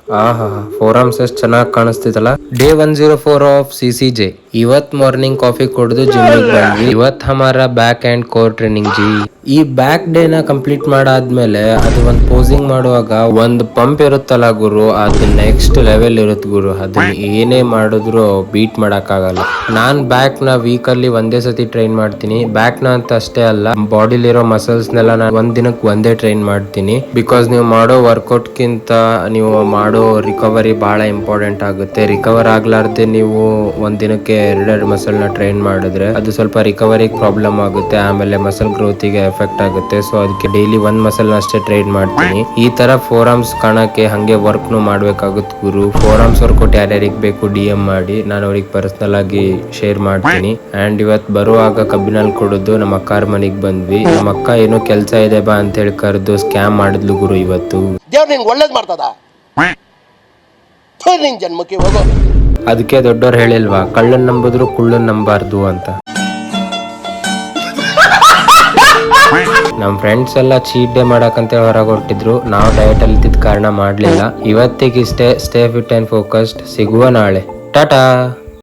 ಆಹಾ, ಫೋರಮ್ಸ್ ಎಷ್ಟು ಚೆನ್ನಾಗಿ ಕಾಣಿಸ್ತಿತ್ತಲ್ಲ. Day 104 of CCJ. ಇವತ್ ಮಾರ್ನಿಂಗ್ ಕಾಫಿ ಕುಡಿದು ಜಿಮ್ಮಿಗೆ ಬಂದ್ವಿ. ಇವತ್ ಹಮಾರ ಬ್ಯಾಕ್ ಅಂಡ್ ಕೋರ್ ಟ್ರೈನಿಂಗ್ ಜಿ. ಈ ಬ್ಯಾಕ್ ಡೇ ನ ಕಂಪ್ಲೀಟ್ ಮಾಡಾದ್ಮೇಲೆ ಅದು ಒಂದ್ ಪೋಸಿಂಗ್ ಮಾಡುವಾಗ ಒಂದ್ ಪಂಪ್ ಇರುತ್ತಲ್ಲ ಗುರು, ಅದು ನೆಕ್ಸ್ಟ್ ಲೆವೆಲ್ ಇರುತ್ತೆ ಗುರು. ಅದನ್ನ ಏನೇ ಮಾಡಿದ್ರು ಬೀಟ್ ಮಾಡಕ್ ಆಗಲ್ಲ. ನಾನ್ ಬ್ಯಾಕ್ ನ ವೀಕ್ ಅಲ್ಲಿ ಒಂದೇ ಸತಿ ಟ್ರೈನ್ ಮಾಡ್ತೀನಿ. ಬ್ಯಾಕ್ ನ ಅಂತ ಅಷ್ಟೇ ಅಲ್ಲ, ಬಾಡಿಲಿರೋ ಮಸಲ್ಸ್ ನೆಲ್ಲ ನಾನು ಒಂದ್ ದಿನಕ್ಕೆ ಒಂದೇ ಟ್ರೈನ್ ಮಾಡ್ತೀನಿ. ಬಿಕಾಸ್ ನೀವು ಮಾಡೋ ವರ್ಕೌಟ್ ಕಿಂತ ನೀವು ಮಾಡೋ ರಿಕವರಿ ಬಹಳ ಇಂಪಾರ್ಟೆಂಟ್ ಆಗುತ್ತೆ. ರಿಕವರ್ ಆಗ್ಲಾರ್ದೆ ನೀವು ಒಂದ್ ದಿನಕ್ಕೆ ಎರಡೆರಡು ಮಸಲ್ ನ ಟ್ರೈನ್ ಮಾಡಿದ್ರೆ ಅದು ಸ್ವಲ್ಪ ರಿಕವರಿ ಪ್ರಾಬ್ಲಮ್ ಆಗುತ್ತೆ, ಆಮೇಲೆ ಮಸಲ್ ಗ್ರೋತ್ ಗೆ ಎಫೆಕ್ಟ್ ಆಗುತ್ತೆ. ಸೊ ಅದಕ್ಕೆ ಡೈಲಿ ಒಂದ್ ಮಸಲ್ ನ ಅಷ್ಟೇ ಟ್ರೈನ್ ಮಾಡ್ತೀನಿ. ಈ ತರ ಫೋರಮ್ಸ್ ಕಾಣಕ್ಕೆ ಹಂಗೆ ವರ್ಕ್ ನು ಮಾಡ್ಬೇಕಾಗುತ್ತೆ ಗುರು. ಫೋರಮ್ಸ್ ವರ್ಕೌಟ್ ಯಾರ್ಯಾರಿಗೆ ಬೇಕು DM ಮಾಡಿ, ನಾನು ಅವ್ರಿಗೆ ಪರ್ಸನಲ್ ಆಗಿ ಶೇರ್ ಮಾಡ್ತೀನಿ. ಅಂಡ್ ಇವತ್ ಬರುವಾಗ ಕಬ್ಬಿನಲ್ಲಿ ಕೊಡುದು ನಮ್ಮ ಅಕ್ಕಾರ ಮನೆಗ್ ಬಂದ್ವಿ. ನಮ್ಮ ಅಕ್ಕ ಏನೋ ಕೆಲ್ಸ ಇದೆ ಬಾ ಅಂತ ಹೇಳಿ ಕರೆದು ಸ್ಕ್ಯಾಮ್ ಮಾಡಿದ್ಲು ಗುರು ಇವತ್ತು. ದೇವ್ರು ನಿನ್ಗೆ ಒಳ್ಳೇದ್ ಮಾಡ್ತದ, ನಿನ್ ಜನ್ಮಕ್ಕೆ ಹೋಗೋ. ಅದಕ್ಕೆ ದೊಡ್ಡವ್ರು ಹೇಳಿಲ್ವಾ, ಕಳ್ಳನ್ ನಂಬಿದ್ರು ಕುಳ್ಳನ್ ನಂಬಾರ್ದು ಅಂತ. ನಮ್ ಫ್ರೆಂಡ್ಸ್ ಎಲ್ಲ ಚೀಟ್ ಡೇ ಮಾಡಕಂತ ಹೊರಗೆ ಹೊರಟಿದ್ರು. ನಾವು ಡಯಟ್ ಅಲ್ಲಿ ಇದ್ದಿದ್ದ ಕಾರಣ ಮಾಡ್ಲಿಲ್ಲ. ಇವತ್ತಿಗಿಷ್ಟೇ. Stay fit and focused. ಸಿಗುವ ನಾಳೆ. ಟಾಟಾ.